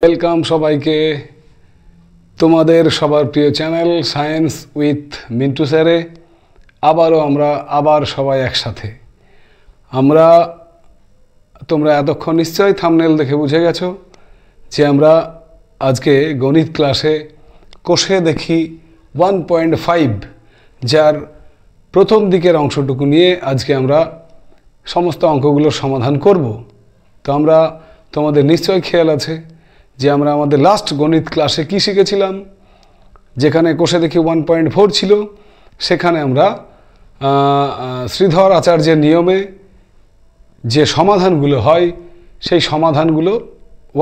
Welcome সবাইকে তোমাদের সবার প্রিয় চ্যানেল সায়েন্স উইথ মিন্টু স্যারে আবার সবাই একসাথে তোমরা এতক্ষণ নিশ্চয়ই থাম্বনেল দেখে বুঝে গেছো যে আমরা আজকে গণিত ক্লাসে কোষে দেখি 1.5 যার প্রথম দিকের অংশটুকু নিয়ে আজকে আমরা সমস্ত অঙ্কগুলোর সমাধান করব। তো তোমাদের নিশ্চয়ই খেয়াল আছে যে আমরা আমাদের লাস্ট গণিত ক্লাসে কি শিখেছিলাম, যেখানে কোষে দেখি 1.4 ছিল, সেখানে আমরা শ্রীধর আচার্যের নিয়মে যে সমাধানগুলো হয় সেই সমাধানগুলো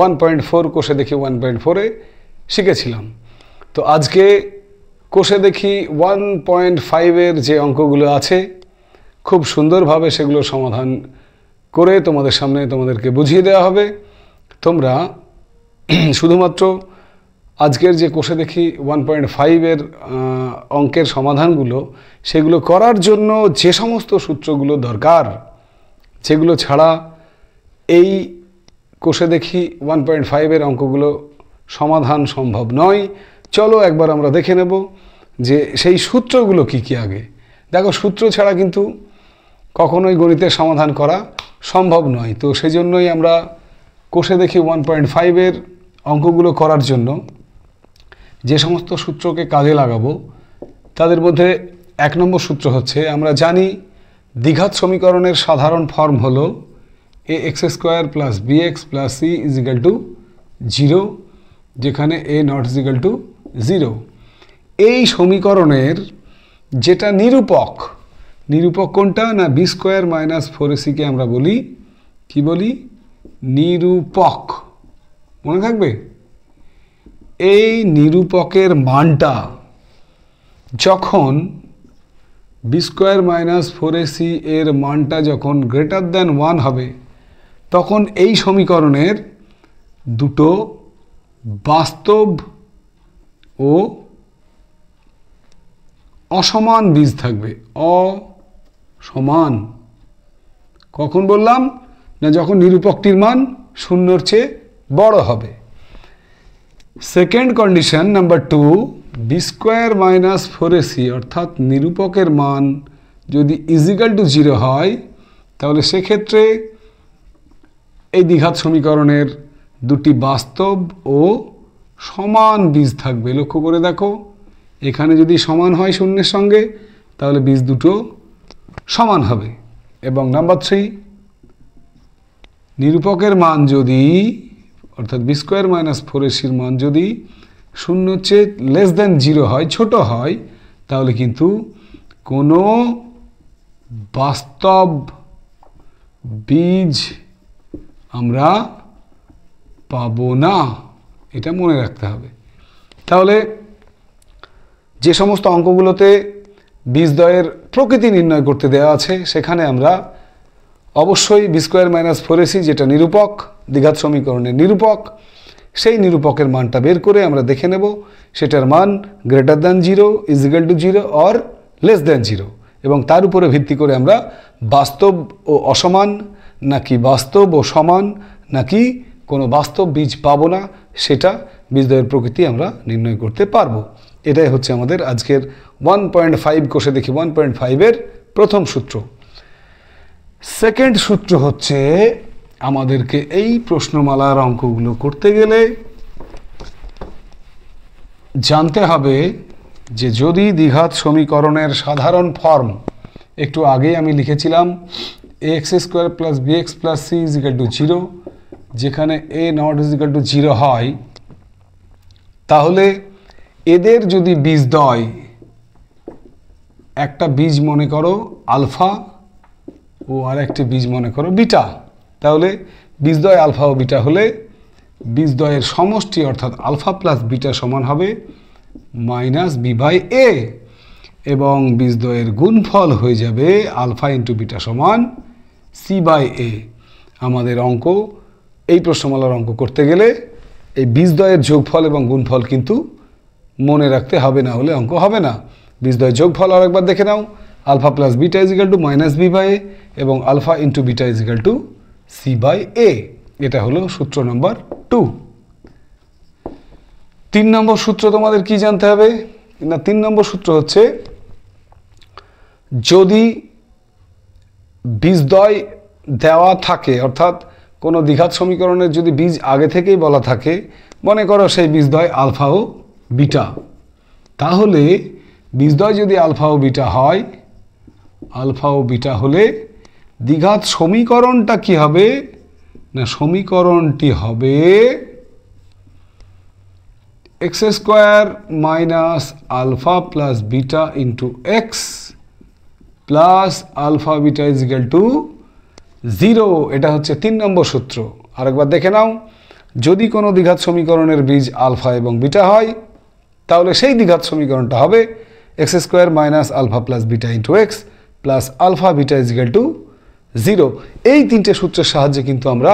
1.4 কোষে দেখি 1.4-এ শিখেছিলাম। তো আজকে কোষে দেখি 1.5-এর যে অঙ্কগুলো আছে খুব সুন্দরভাবে সেগুলো সমাধান করে তোমাদের সামনে তোমাদেরকে বুঝিয়ে দেওয়া হবে। তোমরা শুধুমাত্র আজকের যে কোষে দেখি 1.5-এর অঙ্কের সমাধানগুলো সেগুলো করার জন্য যে সমস্ত সূত্রগুলো দরকার, যেগুলো ছাড়া এই কোষে দেখি 1.5-এর অঙ্কগুলো সমাধান সম্ভব নয়, চলো একবার আমরা দেখে নেব যে সেই সূত্রগুলো কি কি। আগে দেখো, সূত্র ছাড়া কিন্তু কখনোই গণিতের সমাধান করা সম্ভব নয়। তো সেই জন্যই আমরা কোষে দেখি 1.5-এর অঙ্কগুলো করার জন্য যে সমস্ত সূত্রকে কাজে লাগাবো তাদের মধ্যে 1 নম্বর সূত্র হচ্ছে, আমরা জানি দ্বিঘাত সমীকরণের সাধারণ ফর্ম হলো ax² + bx + c = 0, যেখানে a ≠ 0। এই সমীকরণের যেটা নিরূপক কোনটা না, b² - 4ac-কে আমরা বলি কি বলি, নিরূপক। মনে থাকবে, এই নিরূপকের মানটা যখন b² - 4ac এর মানটা যখন > 1 হবে, তখন এই সমীকরণের দুটো বাস্তব ও অসমান বীজ থাকবে। অসমান কখন বললাম না, যখন নিরূপকটির মান 0-এর চেয়ে বড় হবে। Second condition number 2, b² - 4ac অর্থাৎ নিরূপকের মান যদি = 0 হয়, তাহলে সেক্ষেত্রে এই দ্বিঘাত সমীকরণের দুটি বাস্তব ও সমান বীজ থাকবে। লক্ষ্য করে দেখো, এখানে যদি সমান হয় 0-এর সঙ্গে, তাহলে বীজ দুটো সমান হবে। এবং নাম্বার 3, নিরূপকের মান যদি অর্থাৎ b² - 4ac-র মান যদি 0-এর চেয়ে <0 হয়, ছোট হয়, তাহলে কিন্তু কোনো বাস্তব বীজ আমরা পাবো না। এটা মনে রাখতে হবে। তাহলে যে সমস্ত অঙ্কগুলোতে বীজদ্বয়ের প্রকৃতি নির্ণয় করতে দেওয়া আছে, সেখানে আমরা অবশ্যই b² - 4ac যেটা নিরূপক, দ্বিঘাত সমীকরণের নিরূপক, সেই নিরূপকের মানটা বের করে আমরা দেখে নেব সেটার মান <0, = 0 or <0, এবং তার উপরে ভিত্তি করে আমরা বাস্তব ও অসমান নাকি বাস্তব ও সমান নাকি কোনো বাস্তব বীজ পাবো না, সেটা বীজদ্বয়ের প্রকৃতি আমরা নির্ণয় করতে পারবো। এটাই হচ্ছে আমাদের আজকের 1.5 কোষে দেখি 1.5-এর প্রথম সূত্র। সেকেন্ড সূত্র হচ্ছে, আমাদেরকে এই প্রশ্নমালার অঙ্কগুলো করতে গেলে জানতে হবে যে যদি দ্বিঘাত সমীকরণের সাধারণ ফর্ম, একটু আগেই আমি লিখেছিলাম ax² + bx + c = 0, যেখানে a ≠ 0 হয়, তাহলে এদের যদি বীজদ্বয়, একটা বীজ মনে করো আলফা ও আর একটি বীজ মনে করো বিটা, তাহলে বীজদ্বয় আলফা ও বিটা হলে বীজদ্বয়ের সমষ্টি অর্থাৎ আলফা + বিটা সমান হবে -b/a, এবং বীজদ্বয়ের গুণফল হয়ে যাবে আলফা × বিটা সমান c/a। আমাদের অঙ্ক, এই প্রশ্নমালার অঙ্ক করতে গেলে এই বীজদ্বয়ের যোগফল এবং গুণফল কিন্তু মনে রাখতে হবে, না হলে অঙ্ক হবে না। বীজদ্বয়ের যোগফল আরেকবার দেখে নাও, আলফা + বিটা = -b/a এবং আলফা × বিটা = c/a। এটা হলো সূত্র নম্বর 2। 3 নম্বর সূত্র তোমাদের কি জানতে হবে না, 3 নম্বর সূত্র হচ্ছে যদি বীজদ্বয় দেওয়া থাকে, অর্থাৎ কোনো দ্বিঘাত সমীকরণের যদি বীজ আগে থেকেই বলা থাকে, মনে করো সেই বীজদ্বয় আলফা ও বিটা, তাহলে বীজদ্বয় যদি আলফা ও বিটা হয়, আলফা ও বিটা হলে দ্বিঘাত সমীকরণটা কি হবে না, সমীকরণটি হবে x square minus alpha plus beta into x plus alpha beta is equal to 0। এটা হচ্ছে 3 নম্বর সূত্র। আরেকবার দেখে নাও, যদি কোনো দ্বিঘাত সমীকরণের বীজ আলফা এবং বিটা হয়, তাহলে সেই দ্বিঘাত সমীকরণটা হবে x square minus alpha plus beta into x plus alpha beta is equal to 0। এই 3টে সূত্রের সাহায্যে কিন্তু আমরা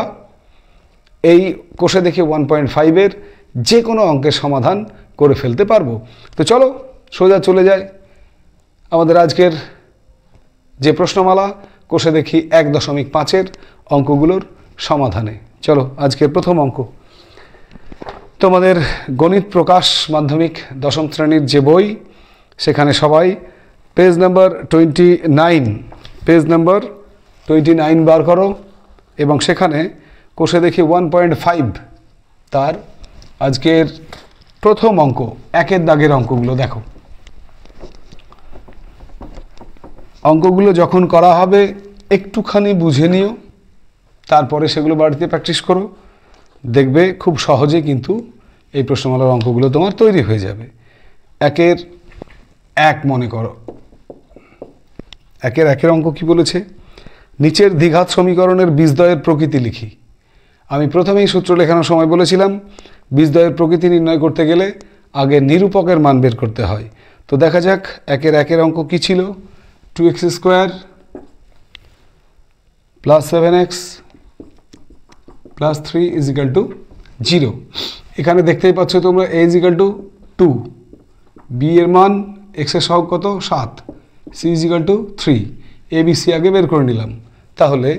এই কোষে দেখে 1.5-এর যে কোনো অঙ্কের সমাধান করে ফেলতে পারবো। তো চলো সোজা চলে যায় আমাদের আজকের যে প্রশ্নমালা, কোষে দেখি 1.5-এর অঙ্কগুলোর সমাধানে। চলো আজকের প্রথম অঙ্ক। তোমাদের গণিত প্রকাশ মাধ্যমিক 10ম শ্রেণীর যে বই, সেখানে সবাই পেজ নাম্বার 29, পেজ নাম্বার 29 বার করো এবং সেখানে কোষে দেখি 1.5 তার আজকের প্রথম অঙ্ক, 1-এর দাগের অঙ্কগুলো দেখো। অঙ্কগুলো যখন করা হবে একটুখানি বুঝে নিও, তারপরে সেগুলো বাড়িতে প্র্যাকটিস করো, দেখবে খুব সহজে কিন্তু এই প্রশ্নমালার অঙ্কগুলো তোমার তৈরি হয়ে যাবে। 1-এর 1 মনে করো, 1-এর 1-এর অঙ্ক কি বলেছে, নিচের দ্বিঘাত সমীকরণের বীজদ্বয়ের প্রকৃতি লিখি। আমি প্রথমেই সূত্র লেখানোর সময় বলেছিলাম বীজদ্বয়ের প্রকৃতি নির্ণয় করতে গেলে আগে নিরূপকের মান বের করতে হয়। তো দেখা যাক 1-এর 1-এর অঙ্ক কি ছিল, 2x square plus 7x plus 3 is equal to 0। এখানে দেখতেই পাচ্ছ তোমরা a is equal to 2, b এর মান x এর সহগ কত 7, c is equal to 3, a b c আগে বের করে নিলাম। তাহলে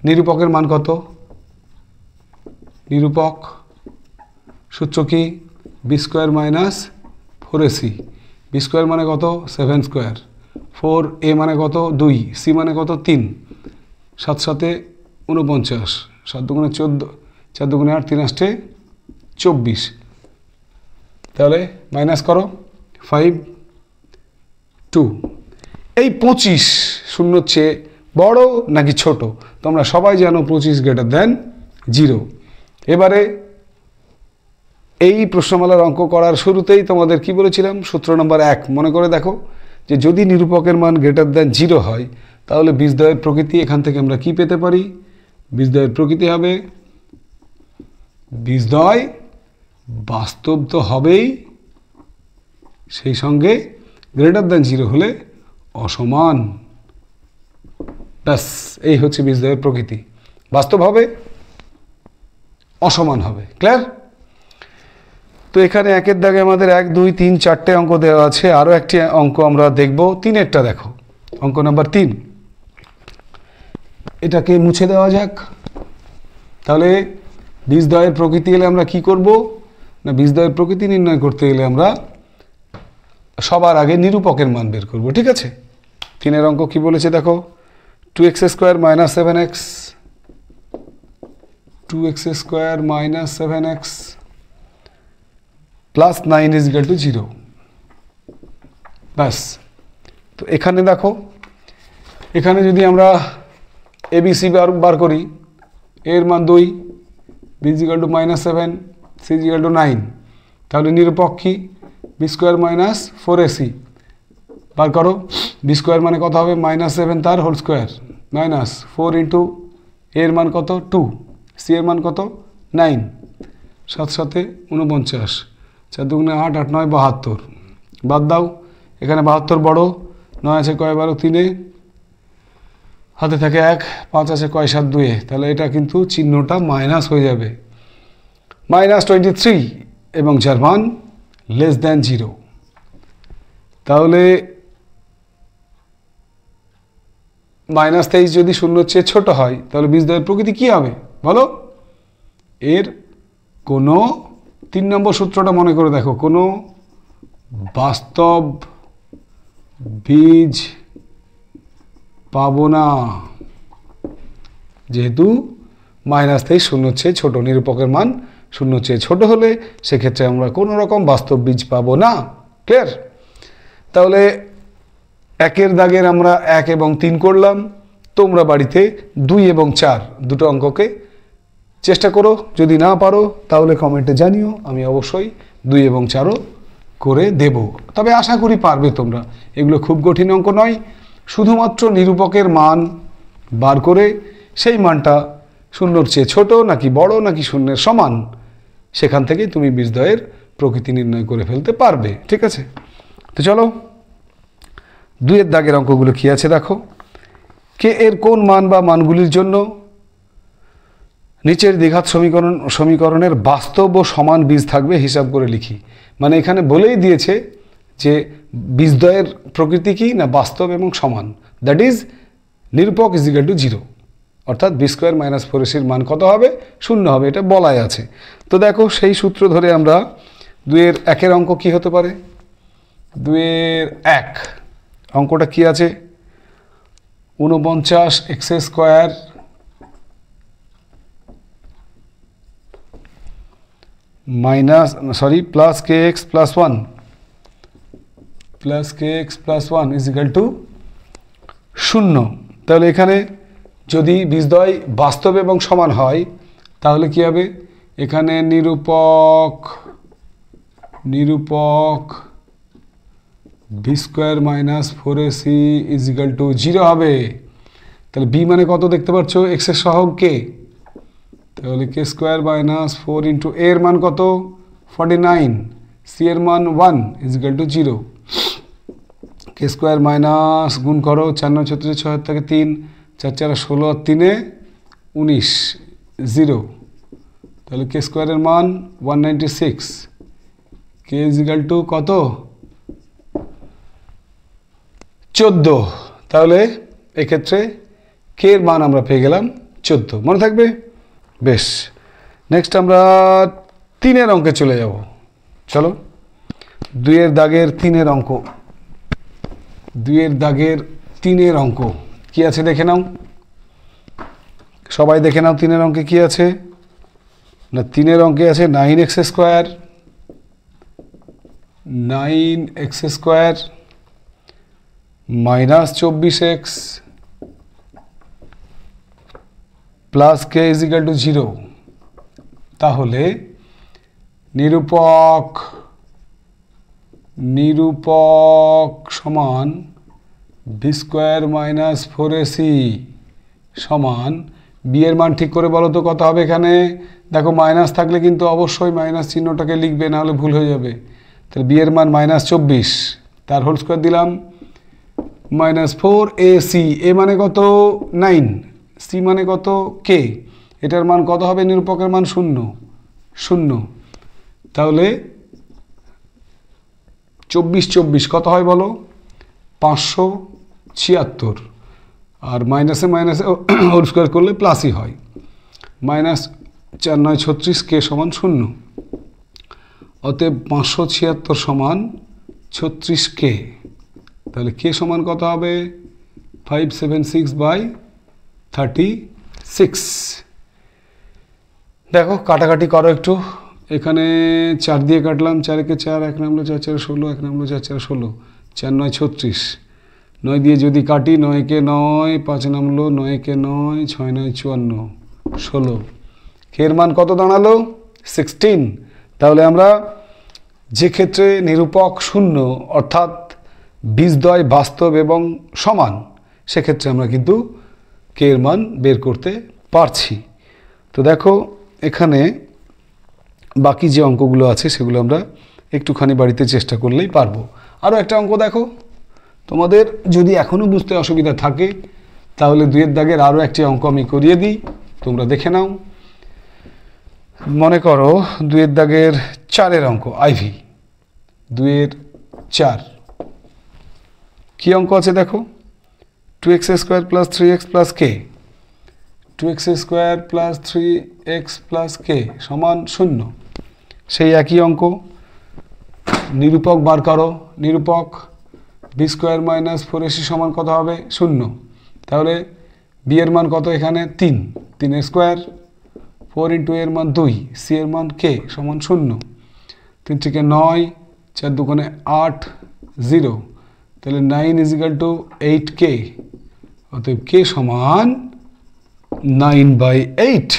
নিরূপকের মান কত, নিরূপক সূত্র কি, b square minus 4ac, b square মানে কত 7 স্কোয়ার, 4a মানে কত 2, c মানে কত 3, 7 7 49, 7 দুগুণে 14, 4 দুগুণে 8, 3 8 24। তাহলে মাইনাস করো 5 2। এই 25 শূন্যর চেয়ে বড় নাকি ছোট, তোমরা সবাই জানো 25 গ্রেটার দেন 0। এবারে এই প্রশ্নমালার অঙ্ক করার শুরুতেই তোমাদের কি বলেছিলাম, সূত্র নম্বর 1 মনে করে দেখো, যে যদি নিরূপকের মান গ্রেটার দেন 0 হয়, তাহলে বীজদ্বয়ের প্রকৃতি এখান থেকে আমরা কি পেতে পারি, বীজদ্বয়ের প্রকৃতি হবে, বীজদ্বয় বাস্তব তো হবেই, সেই সঙ্গে গ্রেটার দেন 0 হলে অসমান। ব্যাস, এই হচ্ছে বীজদ্বয়ের প্রকৃতি, বাস্তব হবে, অসমান হবে। ক্লিয়ার? তো এখানে 1-এর দাগে আমাদের 1 2 3 4টে অঙ্ক দেওয়া আছে। আরও একটি অঙ্ক আমরা দেখব, 3-এরটা দেখো, অঙ্ক নাম্বার 3। এটাকে মুছে দেওয়া যাক। তাহলে বীজদ্বয়ের প্রকৃতি এলে আমরা কি করব না, বীজদ্বয়ের প্রকৃতি নির্ণয় করতে গেলে আমরা সবার আগে নিরূপকের মান বের করব। ঠিক আছে, 3-এর অঙ্ক কি বলেছে দেখো, 2x square minus 7x, 2x square minus 7x plus 9 is equal to 0। ব্যাস, তো এখানে দেখো, এখানে যদি আমরা ABC বার করি, এর মান 2, b is equal to minus 7, c is equal two 9, তাহলে নিরূপক কি, b স্কোয়ার মাইনাস 4ac বার করো। b স্কোয়ার মানে কত হবে, মাইনাস 7 তার হোল স্কোয়ার মাইনাস 4 ইন্টু এর মান কত 2, c এর মান কত 9, 7 7 49, 4 দুগুণে 8, 8 9 72, বাদ দাও, এখানে 72 বড়, 9 আছে কয় 12 3-এ, হাতে থাকে 1, 5 আছে কয় 7 2-এ, তাহলে এটা কিন্তু চিহ্নটা মাইনাস হয়ে যাবে, মাইনাস 23, এবং যার মান লেস দ্যান 0। তাহলে মাইনাস 23 যদি শূন্যর চেয়ে ছোট হয়, তাহলে বীজদ্বয়ের প্রকৃতি কি হবে বলো, এর কোনো 3 নম্বর সূত্রটা মনে করে দেখো, কোনো বাস্তব বীজ পাবো না, যেহেতু -23 শূন্যর চেয়ে ছোট, নিরূপকের মান শূন্যর চেয়ে ছোট হলে সেক্ষেত্রে আমরা কোনো রকম বাস্তব বীজ পাবো না। ক্লিয়ার? তাহলে 1-এর দাগের আমরা 1 এবং 3 করলাম। তোমরা বাড়িতে 2 এবং 4 দুটো অঙ্ককে চেষ্টা করো, যদি না পারো তাহলে কমেন্টে জানিও, আমি অবশ্যই 2 এবং 4ও করে দেব। তবে আশা করি পারবে তোমরা, এগুলো খুব কঠিন অঙ্ক নয়, শুধুমাত্র নিরূপকের মান বার করে সেই মানটা শূন্যর চেয়ে ছোট নাকি বড় নাকি শূন্যের সমান, সেখান থেকেই তুমি বীজদ্বয়ের প্রকৃতি নির্ণয় করে ফেলতে পারবে। ঠিক আছে, তো চলো 2-এর দাগের অঙ্কগুলো কি আছে দেখো। কে এর কোন মান বা মানগুলির জন্য নিচের দ্বিঘাত সমীকরণের বাস্তব ও সমান বীজ থাকবে হিসাব করে লিখি। মানে এখানে বলেই দিয়েছে যে বীজদ্বয়ের প্রকৃতি কি না, বাস্তব এবং সমান, দ্যাট ইজ নিরূপক = 0, অর্থাৎ b² - 4ac মান কত হবে, 0 হবে, এটা বলাই আছে। তো দেখো সেই সূত্র ধরে আমরা 2-এর 1-এর অঙ্ক কি হতে পারে। 2-এর 1 অঙ্কটা কি আছে, 49x² প্লাস kx প্লাস 1 = 0। তাহলে এখানে যদি বীজদ্বয় বাস্তব এবং সমান হয় তাহলে কি হবে, এখানে নিরূপক b² - 4ac = 0 হবে। তাহলে b মানে কত দেখতে পাচ্ছ, x এর সহগ k, তাহলে k² - 4 × a এর মান কত 49, c এর মান 1 = 0। k² - গুণ করো, 4 9 36 6 থেকে 3, 4 4 16 আর 3 19, 0। তাহলে k² এর মান 196, k = কত 14। তাহলে এক্ষেত্রে k এর মান আমরা পেয়ে গেলাম 14, মনে থাকবে। বেশ, নেক্সট আমরা 3-এর অঙ্কে চলে যাব। চলো 2-এর দাগের 3-এর অঙ্ক, 2-এর দাগের 3-এর অঙ্ক কি আছে দেখে নাও, সবাই দেখে নাও 3-এর অঙ্কে কি আছে না। 3-এর অঙ্কে আছে 9x² -24x প্লাস k = 0। তাহলে নিরূপক সমান b² - 4ac সমান, b এর মান ঠিক করে বলো তো কত হবে। এখানে দেখো মাইনাস থাকলে কিন্তু অবশ্যই মাইনাস চিহ্নটাকে লিখবে, না হলে ভুল হয়ে যাবে। তাহলে b এর মান -24, তার হোল স্কোয়ার দিলাম, -4ac, a মানে কত 9, c মানে কত k, এটার মান কত হবে, নিরূপকের মান 0। তাহলে 24 কত হয় বলো, 576, আর মাইনাসে হোল স্কোয়ার করলে প্লাসই হয়, -4 9 36, k = 0। অতএব 576 সমান 36k। তাহলে k সমান কত হবে, 576/36। দেখো কাটাকাটি করো একটু, এখানে 4 দিয়ে কাটলাম, 4 একে 4, 1 নামলো 4 4 16, 1 নামলো 4 4 16, 4 9 36, 9 দিয়ে যদি কাটি 9 একে 9, 5 নামলো 9 একে 9, 6 9 54, 16, k এর মান কত দাঁড়ালো 16। তাহলে আমরা যে ক্ষেত্রে নিরূপক 0 অর্থাৎ বীজদ্বয় বাস্তব এবং সমান, সেক্ষেত্রে আমরা কিন্তু k এর মান বের করতে পারছি। তো দেখো এখানে বাকি যে অঙ্কগুলো আছে সেগুলো আমরা একটুখানি বাড়িতে চেষ্টা করলেই পারবো। আরও একটা অঙ্ক দেখো, তোমাদের যদি এখনও বুঝতে অসুবিধা থাকে তাহলে 2-এর দাগের আরও একটি অঙ্ক আমি করিয়ে দিই, তোমরা দেখে নাও। মনে করো 2-এর দাগের 4-এর অঙ্ক, IV 2-এর 4 কি অঙ্ক আছে দেখো, 2x² + 3x + k, 2x² + 3x + k সমান 0। সেই একই অঙ্ক, নিরূপক বার করো। নিরূপক বি স্কোয়ার মাইনাস 4ac সমান কত হবে? 0। তাহলে বি এর মান কত এখানে? 3, 3 স্কোয়ার, 4 ইন্টু এর মান 2, সি এর মান কে সমান 0, 3 থেকে 9, 4 দুগুণে 8, 0, তাহলে 9 = 8k, অতএব কে সমান 9/8।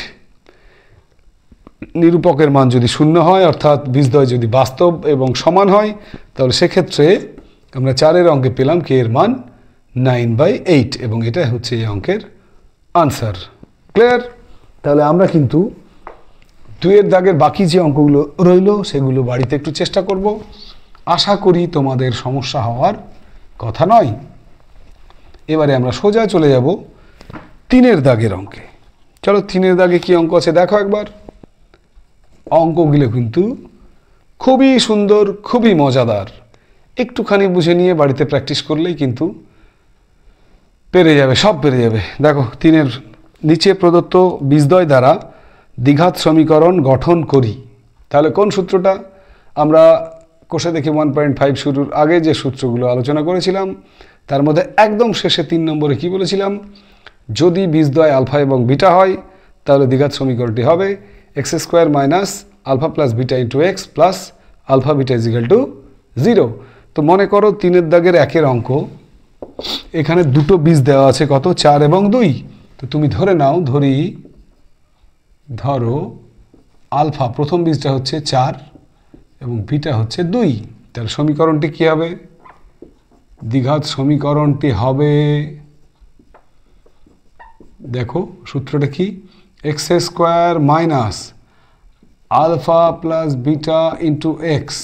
নিরূপকের মান যদি 0 হয়, অর্থাৎ বীজদ্বয় যদি বাস্তব এবং সমান হয়, তাহলে সেক্ষেত্রে আমরা 4-এর অঙ্কে পেলাম কে এর মান 9/8, এবং এটা হচ্ছে এই অঙ্কের আনসার। ক্লিয়ার? তাহলে আমরা কিন্তু 2-এর দাগের বাকি যে অঙ্কগুলো রইল সেগুলো বাড়িতে একটু চেষ্টা করব। আশা করি তোমাদের সমস্যা হওয়ার কথা নয়। এবারে আমরা সোজা চলে যাব 3-এর দাগের অঙ্কে। চলো 3-এর দাগে কি অঙ্ক আছে দেখো একবার। অঙ্কগুলো কিন্তু খুবই সুন্দর, খুবই মজাদার। একটুখানি বুঝে নিয়ে বাড়িতে প্র্যাকটিস করলেই কিন্তু পেরে যাবে, সব পেরে যাবে। দেখো 3-এর নিচে প্রদত্ত বীজদ্বয় দ্বারা দ্বিঘাত সমীকরণ গঠন করি। তাহলে কোন সূত্রটা? আমরা কোষে দেখি 1.5 শুরুর আগে যে সূত্রগুলো আলোচনা করেছিলাম তার মধ্যে একদম শেষে 3 নম্বরে কি বলেছিলাম? যদি বীজদ্বয় আলফা এবং বিটা হয় তাহলে দ্বিঘাত সমীকরণটি হবে x² minus alpha plus beta into x plus alpha beta = 0। তো মনে করো 3-এর দাগের 1-এর অঙ্ক, এখানে দুটো বীজ দেওয়া আছে, কত? 4 এবং 2। তো তুমি ধরে নাও, ধরো আলফা প্রথম বীজটা হচ্ছে 4 এবং বিটা হচ্ছে 2। তাহলে সমীকরণটি কি হবে? দ্বিঘাত সমীকরণটি হবে, দেখো সূত্রটা কি? x² minus alpha plus beta into x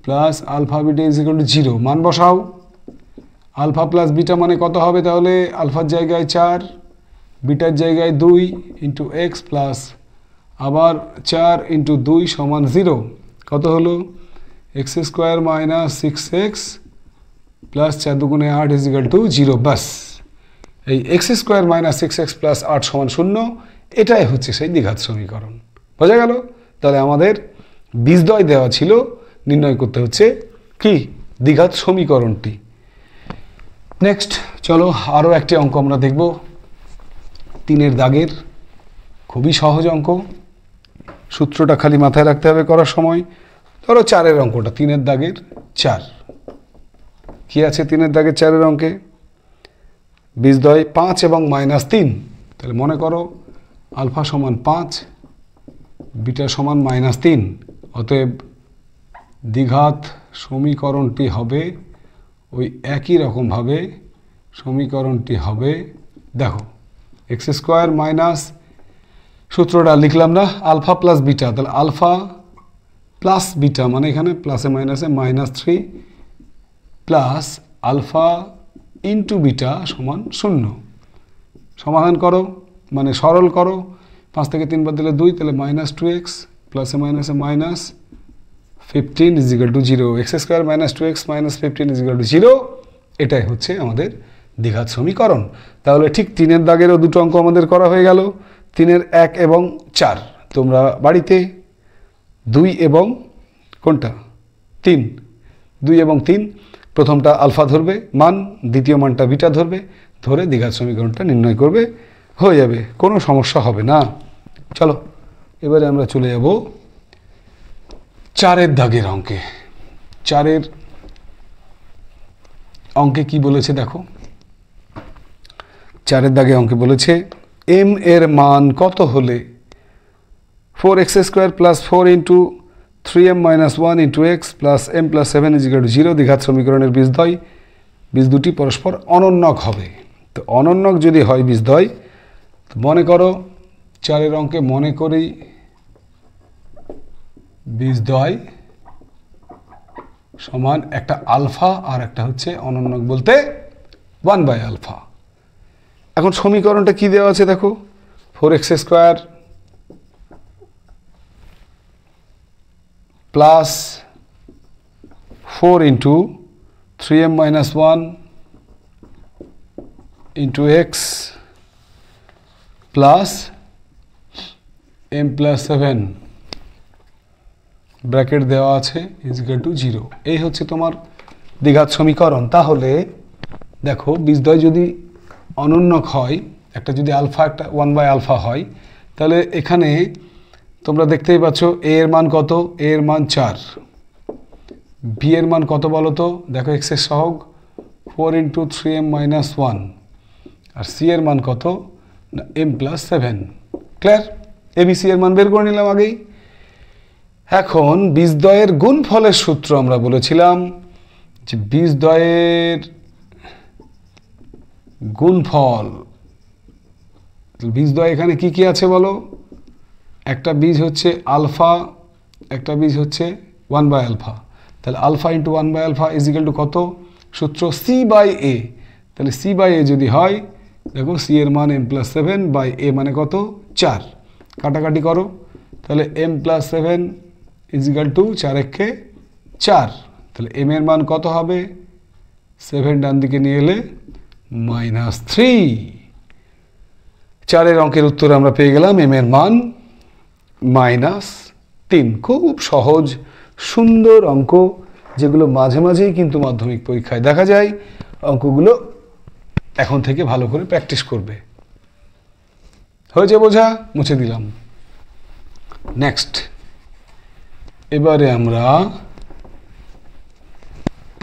plus alpha beta = 0। মান বসাও। আলফা প্লাস বিটা মানে কত হবে? তাহলে আলফার জায়গায় 4, বিটার জায়গায় 2 ইন্টু এক্স প্লাস আবার 4 ইন্টু 2 সমান 0। কত হলো? x² মাইনাস 6x প্লাস 4 দুগুণে 8 = 0। বাস, এই x² মাইনাস 6x প্লাস 8 সমান 0, এটাই হচ্ছে সেই দ্বিঘাত সমীকরণ। বোঝা গেল? তাহলে আমাদের বীজদ্বয় দেওয়া ছিল, নির্ণয় করতে হচ্ছে কি? দ্বিঘাত সমীকরণটি। নেক্সট চলো আরও একটি অঙ্ক আমরা দেখব 3-এর দাগের। খুবই সহজ অঙ্ক, সূত্রটা খালি মাথায় রাখতে হবে করার সময়। ধরো 4-এর অঙ্কটা, 3-এর দাগের 4। কি আছে 3-এর দাগের 4-এর অঙ্কে? বীজদ্বয় 5 এবং -3। তাহলে মনে করো আলফা সমান 5, বিটা সমান -3। অতএব দ্বিঘাত সমীকরণটি হবে ওই একই রকমভাবে, সমীকরণটি হবে, দেখো x² মাইনাস, সূত্রটা লিখলাম না, আলফা প্লাস বিটা। তাহলে আলফা প্লাস বিটা মানে এখানে প্লাসে মাইনাসে -3 প্লাস আলফা ইন্টু বিটা সমান 0। সমাধান করো, মানে সরল করো। 5 থেকে 3 বাদ দিলে 2, তাহলে -2x প্লাসে মাইনাসে -15 = 0। x² minus 2x minus 15 = 0। এটাই হচ্ছে আমাদের দ্বিঘাত সমীকরণ। তাহলে ঠিক 3-এর দাগেরও দুটো অঙ্ক আমাদের করা হয়ে গেল, 3-এর 1 এবং 4। তোমরা বাড়িতে 2 এবং কোনটা? 3, 2 এবং 3, প্রথমটা আলফা ধরবে মান, দ্বিতীয় মানটা বিটা ধরবে, ধরে দ্বিঘাত সমীকরণটা নির্ণয় করবে, হয়ে যাবে, কোনো সমস্যা হবে না। চলো এবারে আমরা চলে যাব 4-এর দাগের অঙ্কে। 4-এর অঙ্কে কি বলেছে দেখো। 4-এর দাগে অঙ্কে বলেছে m এর মান কত হলে 4x² plus 4 into 3m minus 1 into x plus m plus 7 = 0 দ্বিঘাত সমীকরণের বীজদ্বয়, বীজ দুটি পরস্পর অনন্যক হবে। তো অনন্যক যদি হয় বীজদ্বয়, তো মনে করো 4-এর অঙ্কে মনে করি বীজদ্বয় সমান একটা আলফা আর একটা হচ্ছে অনন্যক বলতে 1/α। এখন সমীকরণটা কি দেওয়া আছে দেখো, 4x² plus 4 into 3m minus 1 into x plus m plus 7 bracket দেওয়া আছে ইজিক্যাল টু 0। এই হচ্ছে তোমার দ্বিঘাত সমীকরণ। তাহলে দেখো বীজদ্বয় যদি অনন্যক হয়, একটা যদি আলফা একটা 1/α হয়, তাহলে এখানে তোমরা দেখতেই পাচ্ছ এ এর মান কত, এ এর মান 4, বি এর মান কত বলো তো, দেখো এক্স এর সহগ 4 × 3m - 1, আর সি এর মান কত না m+7। ক্লিয়ার? এবিসি এর মান বের করে নিলাম আগেই। এখন বীজদ্বয়ের গুণফলের সূত্র আমরা বলেছিলাম যে বীজদ্বয়ের গুণফল, বীজদ্বয় এখানে কি কি আছে বলো, একটা বীজ হচ্ছে আলফা, একটা বীজ হচ্ছে 1/α, তাহলে আলফা ইন্টু 1/α ইজিক্যাল টু কত, সূত্র c/a। তাহলে c/a যদি হয়, দেখো c এর মান m+7/a মানে কত 4, কাটাকাটি করো, তাহলে m+7 ইজিক্যাল টু 4 একে 4, তাহলে m এর মান কত হবে, 7 ডান দিকে নিয়ে এলে -3। 4 অঙ্কের উত্তর আমরা পেয়ে গেলাম m এর মান -3। খুব সহজ সুন্দর অঙ্ক, যেগুলো মাঝে মাঝেই কিন্তু মাধ্যমিক পরীক্ষায় দেখা যায়। অঙ্কগুলো এখন থেকে ভালো করে প্র্যাকটিস করবে। হয়েছে বোঝা? মুছে দিলাম। নেক্সট, এবারে আমরা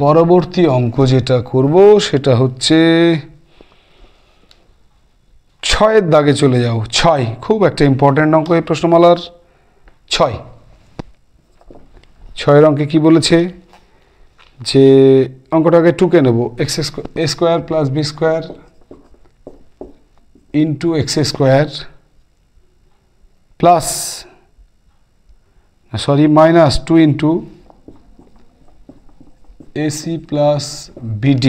পরবর্তী অঙ্ক যেটা করব সেটা হচ্ছে 6-এর দাগে চলে যাও। 6 খুব একটা ইম্পর্ট্যান্ট অঙ্ক এই প্রশ্নমালার। 6-এর অঙ্কে কি বলেছে, যে অঙ্কটাকে টুকে নেব, a² + b² into x² plus -2 into ac plus bd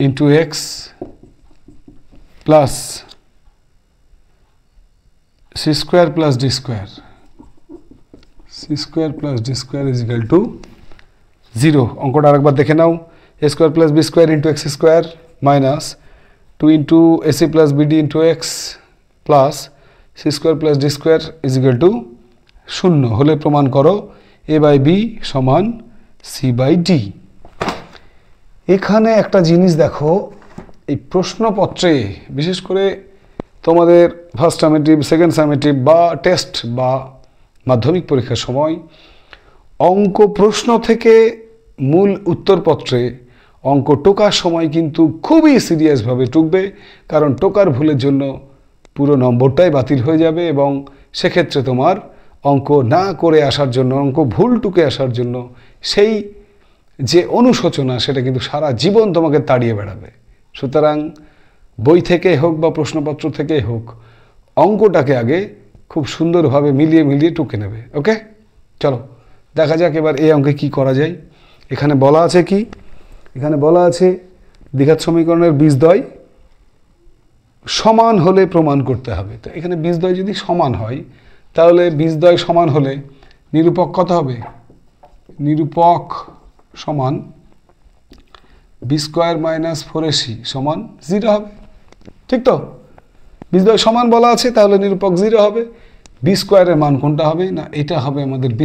into x plus c² + d², c² + d² is equal to 0। অঙ্কটা আরেকবার দেখে নাও, a² + b² into x² minus 2 into ac plus bd into x plus c² + d² is equal to 0 হলে প্রমাণ করো a/b সমান c/d। এখানে একটা জিনিস দেখো, এই প্রশ্নপত্রে বিশেষ করে তোমাদের ফার্স্ট সামেটিভ, সেকেন্ড সামেটিভ বা টেস্ট বা মাধ্যমিক পরীক্ষার সময় অঙ্ক প্রশ্ন থেকে মূল উত্তরপত্রে অঙ্ক টোকার সময় কিন্তু খুবই সিরিয়াসভাবে টুকবে, কারণ টোকার ভুলের জন্য পুরো নম্বরটাই বাতিল হয়ে যাবে এবং সেক্ষেত্রে তোমার অঙ্ক না করে আসার জন্য, অঙ্ক ভুল টুকে আসার জন্য সেই যে অনুশোচনা সেটা কিন্তু সারা জীবন তোমাকে তাড়িয়ে বেড়াবে। সুতরাং বই থেকে হোক বা প্রশ্নপত্র থেকে হোক, অঙ্কটাকে আগে খুব সুন্দরভাবে মিলিয়ে মিলিয়ে টুকে নেবে। ওকে, চলো দেখা যাক এবার এই অঙ্কে কি করা যায়। এখানে বলা আছে কি, এখানে বলা আছে দ্বিঘাত সমীকরণের বীজদ্বয় সমান হলে প্রমাণ করতে হবে। তো এখানে বীজদ্বয় যদি সমান হয়, তাহলে বীজদ্বয় সমান হলে নিরূপক কত হবে, নিরূপক সমান b² - 4ac সমান 0 হবে। ঠিক তো? বীজদ্বয় সমান বলা আছে, তাহলে নিরূপক 0 হবে। b² এর মান কোনটা হবে না, এটা হবে আমাদের b²,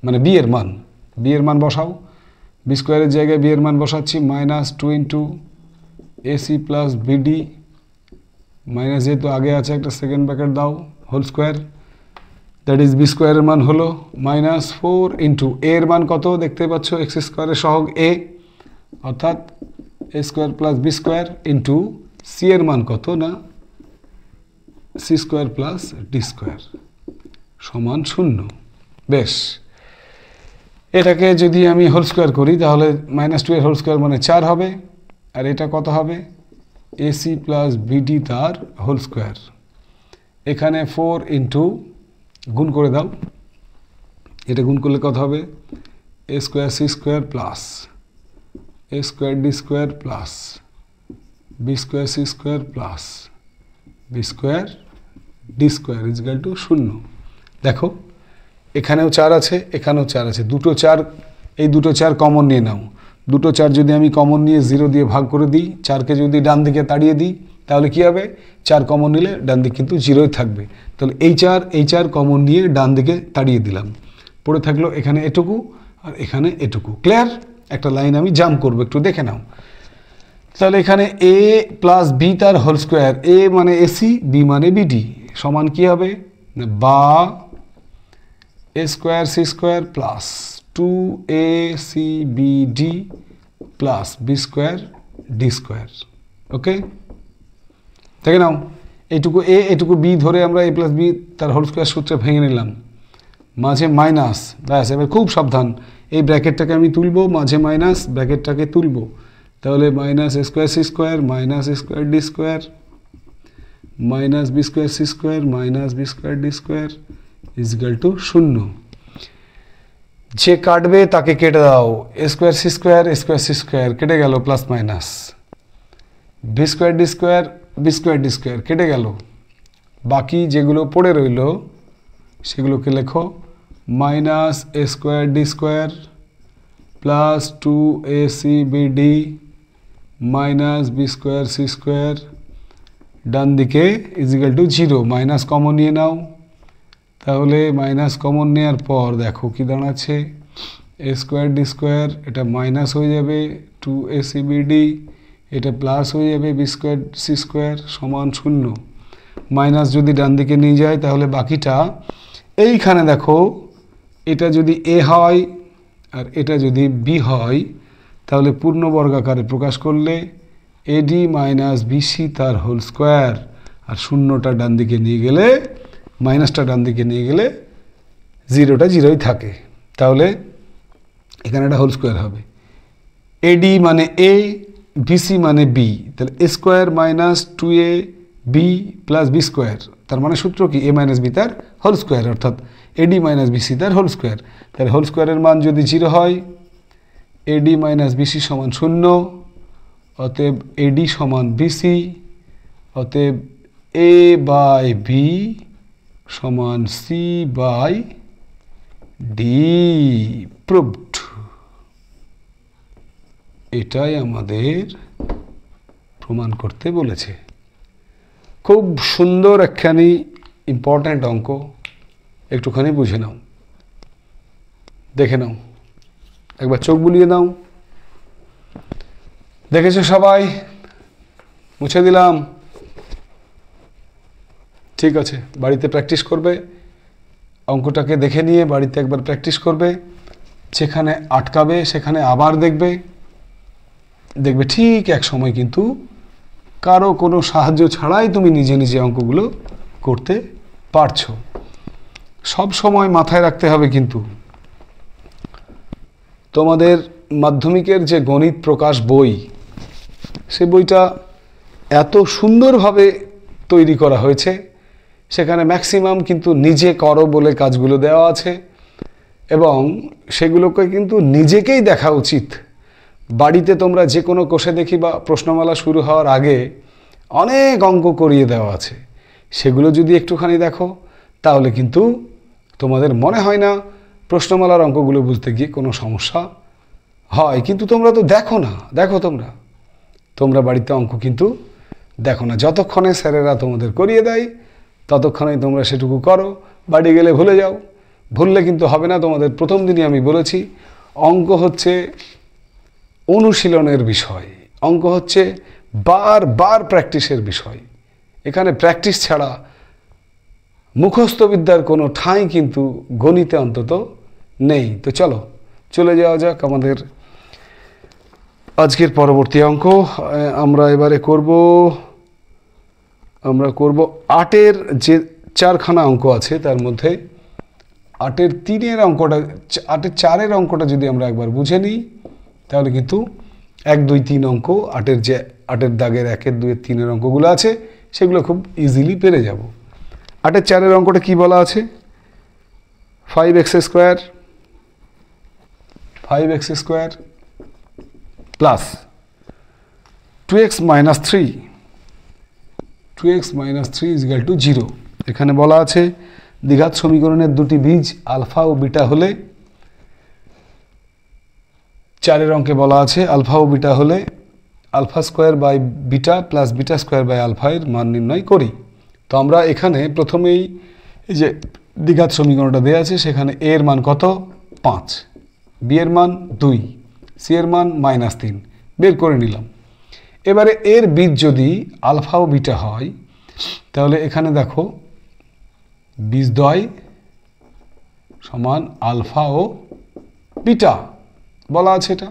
মানে b এর মান। b এর মান বসাও, b² এর জায়গায় b এর মান বসাচ্ছি, -2 into ac plus bd minus, যেহেতু আগে আছে একটা সেকেন্ড ব্র্যাকেট দাও, whole square, that is b² এর মান হলো -4 ইন্টু a এর মান কত দেখতে পাচ্ছ, x² এর সহগ a অর্থাৎ a² plus b² into c এর মান কত না c² প্লাস d² সমান 0। বেশ, এটাকে যদি আমি হোল স্কোয়ার করি তাহলে -2 এর হোল স্কোয়ার মানে 4 হবে, আর এটা কত হবে ac প্লাস bd তার হোল স্কোয়ার। এখানে 4 ইন্টু গুণ করে দাও, এটা গুণ করলে কত হবে a² c² plus a² d² plus b² c² plus b² d² is equal to 0। দেখো এখানেও 4 আছে, এখানেও 4 আছে, দুটো 4, এই দুটো 4 কমন নিয়ে নাও। দুটো 4 যদি আমি কমন নিয়ে 0 দিয়ে ভাগ করে দিই, 4কে যদি ডান দিকে তাড়িয়ে দিই, তাহলে কি হবে, 4 কমন নিলে ডান দিক কিন্তু 0ই থাকবে। তাহলে এই 4 কমন নিয়ে ডান দিকে তাড়িয়ে দিলাম, পড়ে থাকলো এখানে এটুকু আর এখানে এটুকু। ক্লিয়ার? একটা লাইন আমি জাম্প করবো, একটু দেখে নাও। তাহলে এখানে a প্লাস বি তার হোল স্কোয়ার, a মানে এসি, বি মানে বিডি সমান কি হবে, বা a square C square plus 2acbd plus B square D square. Okay, দেখে নাও, এইটুকু এ এটুকু বি ধরে আমরা a প্লাস বি তার হোল স্কোয়ার সূত্রে ভেঙে নিলাম, মাঝে মাইনাস, ব্যাস। এবার খুব সাবধান, এই ব্র্যাকেটটাকে আমি তুলবো, মাঝে মাইনাস, ব্র্যাকেটটাকে তুলবো, তাহলে minus A square C square minus A square D square minus B square C square minus B square D square equal to 0। যে কাটবে তাকে কেটে দাও, এ স্কোয়ার সি স্কোয়ার কেটে গেল, plus minus B square D square কেটে গেল। বাকি যেগুলো পড়ে রইল সেগুলোকে লেখো minus A square D square plus 2acbd minus B square C square, ডান দিকে ইজিক্যাল টু 0। মাইনাস কমন নিয়ে নাও, তাহলে মাইনাস কমন নেওয়ার পর দেখো কি দাঁড়াচ্ছে, এ স্কোয়ার ডি স্কোয়ার, এটা মাইনাস হয়ে যাবে 2acbd, এটা প্লাস হয়ে যাবে বি স্কোয়ার সি স্কোয়ার সমান 0। মাইনাস যদি ডান দিকে নিয়ে যায় তাহলে বাকিটা এইখানে দেখো, এটা যদি এ হয় আর এটা যদি বি হয় তাহলে পূর্ণ বর্গাকারে প্রকাশ করলে এডি মাইনাস বিসি তার হোল স্কোয়ার, আর শূন্যটা ডান দিকে নিয়ে গেলে, মাইনাসটা ডান দিকে নিয়ে গেলে 0টা 0ই থাকে, তাহলে এখানে একটা হোল স্কোয়ার হবে। এডি মানে এ, বিসি মানে বি, তাহলে a square minus 2ab plus B square, তার মানে সূত্র কি, এ মাইনাস বি তার হোল স্কোয়ার, অর্থাৎ এডি মাইনাস বিসি তার হোল স্কোয়ার। তাহলে হোল স্কোয়ারের মান যদি 0 হয়, এডি মাইনাস বিসি সমান 0, অতএব এডি সমান বিসি, অতএব এ বাই বি সমান সি বাই ডি, প্রুভড। এটাই আমাদের প্রমাণ করতে বলেছে। খুব সুন্দর একখানি ইম্পর্ট্যান্ট অঙ্ক, একটুখানি বুঝে নাও, দেখে নাও, একবার চোখ বুলিয়ে নাও। দেখেছো সবাই? মুছে দিলাম। ঠিক আছে, বাড়িতে প্র্যাকটিস করবে, অঙ্কটাকে দেখে নিয়ে বাড়িতে একবার প্র্যাকটিস করবে, যেখানে আটকাবে সেখানে আবার দেখবে, দেখবে ঠিক এক সময় কিন্তু কারো কোনো সাহায্য ছাড়াই তুমি নিজে নিজে অঙ্কগুলো করতে পারছো। সব সময় মাথায় রাখতে হবে কিন্তু তোমাদের মাধ্যমিকের যে গণিত প্রকাশ বই, সে বইটা এত সুন্দরভাবে তৈরি করা হয়েছে, সেখানে ম্যাক্সিমাম কিন্তু নিজে করো বলে কাজগুলো দেওয়া আছে, এবং সেগুলোকে কিন্তু নিজেকেই দেখা উচিত। বাড়িতে তোমরা যে কোনো কোষে দেখি বা প্রশ্নমালা শুরু হওয়ার আগে অনেক অঙ্ক করিয়ে দেওয়া আছে, সেগুলো যদি একটুখানি দেখো তাহলে কিন্তু তোমাদের মনে হয় না প্রশ্নমালার অঙ্কগুলো বুঝতে গিয়ে কোনো সমস্যা হয়। কিন্তু তোমরা তো দেখো না, দেখো তোমরা বাড়িতে অঙ্ক কিন্তু দেখো না। যতক্ষণে স্যারেরা তোমাদের করিয়ে দেয় ততক্ষণেই তোমরা সেটুকু করো, বাড়ি গেলে ভুলে যাও। ভুললে কিন্তু হবে না। তোমাদের প্রথম দিনই আমি বলেছি, অঙ্ক হচ্ছে অনুশীলনের বিষয়, অঙ্ক হচ্ছে বারবার প্র্যাকটিসের বিষয়। এখানে প্র্যাকটিস ছাড়া মুখস্থ বিদ্যার কোনো ঠাঁই কিন্তু গণিতে অন্তত নেই। তো চলো চলে যাওয়া যাক আমাদের আজকের পরবর্তী অঙ্ক। আমরা এবারে করব 8-এর যে 4খানা অঙ্ক আছে তার মধ্যে 8-এর 3-এর অঙ্কটা, 8-এর 4-এর অঙ্কটা যদি আমরা একবার বুঝে নিই তাহলে কিন্তু 1, 2, 3 অঙ্ক, 8-এর দাগের 1, 2, 3-এর অঙ্কগুলো আছে সেগুলো খুব ইজিলি পেরে যাব। 8-এর 4-এর অঙ্কটা কি বলা আছে, 5x square plus 2x minus 3 equal to 0। এখানে বলা আছে দ্বিঘাত সমীকরণের দুটি বীজ আলফা ও বিটা হলে, 4-এর অঙ্কে বলা আছে আলফা ও বিটা হলে alpha square by beta plus beta square by alpha এর মান নির্ণয় করি। তো আমরা এখানে প্রথমেই এই যে দ্বিঘাত সমীকরণটা দেওয়া আছে, সেখানে এ এর মান কত 5, বি এর মান 2, সি এর মান -3 বের করে নিলাম। এবারে এর বীজ যদি আলফা ও বিটা হয়, তাহলে এখানে দেখো বীজদ্বয় সমান আলফা ও বিটা বলা আছে এটা।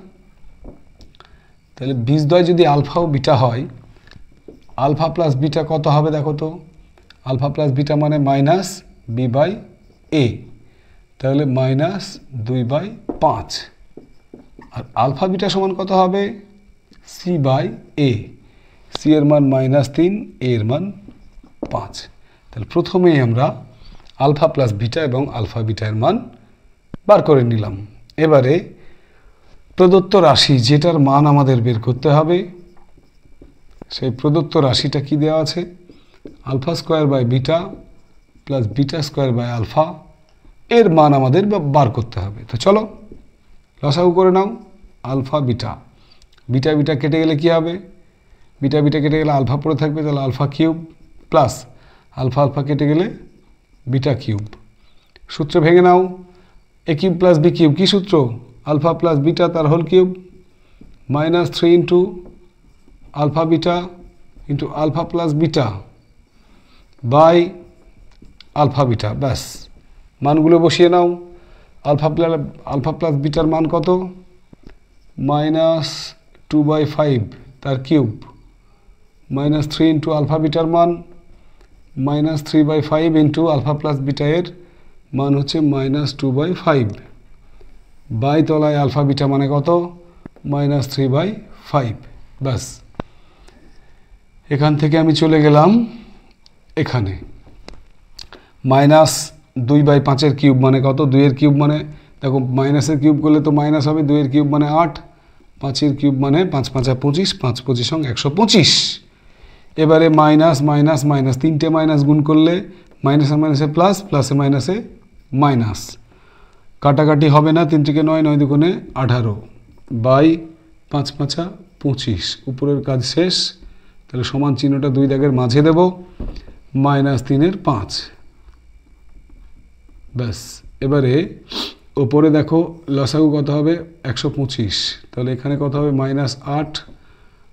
তাহলে বীজদ্বয় যদি আলফা ও বিটা হয়, আলফা প্লাস বিটা কত হবে দেখো তো, আলফা প্লাস বিটা মানে -b/a, তাহলে -2/5, আর আলফা বিটা সমান কত হবে c/a, c এর মান -3, a এর মান 5। তাহলে প্রথমেই আমরা আলফা প্লাস বিটা এবং আলফা বিটার মান বার করে নিলাম। এবারে প্রদত্ত রাশি যেটার মান আমাদের বের করতে হবে, সেই প্রদত্ত রাশিটা কি দেওয়া আছে, alpha square by beta plus beta square by alpha, এর মান আমাদের বার করতে হবে। তো চলো লসাগু করে নাও। আলফা বিটা, বিটা বিটা কেটে গেলে কি হবে, বিটা বিটা কেটে গেলে আলফা পড়ে থাকবে, তাহলে alpha cube plus alpha alpha কেটে গেলে বিটা কিউব। সূত্র ভেঙে নাও, a cube plus b cube, কী সূত্র, আলফা প্লাস বিটা তার whole cube, -3 into alpha beta into alpha plus beta by alpha beta. ব্যাস, মানগুলো বসিয়ে নাও। আলফা প্লাস বিটার মান কত, -2/5 তার কিউব, -3 ইন্টু আলফা বিটার মান -3/5 ইন্টু আলফা প্লাস বিটা এর মান হচ্ছে -2/5 বাই তলায় আলফা বিটা মানে কত, -3/5। ব্যাস, এখান থেকে আমি চলে গেলাম এখানে, -2/5 এর কিউব মানে কত, 2 এর কিউব মানে দেখো মাইনাসের কিউব করলে তো মাইনাস হবে, 2 এর কিউব মানে 8, 5 এর কিউব মানে 5 5 25, 5 25 125। এবারে মাইনাস মাইনাস মাইনাস, তিনটে মাইনাস গুণ করলে মাইনাসে মাইনাসে প্লাস, প্লাসে মাইনাসে মাইনাস, কাটাকাটি হবে না, 3 থেকে 9, 9 দুগুণে 18 বাই 5 5 25, উপরের কাজ শেষ। তাহলে সমান চিহ্নটা 2 দাগের মাঝে দেব, -3 এর 5। ব্যাস, এবারে ওপরে দেখো লসাগু কত হবে 125, তাহলে এখানে কত হবে -8,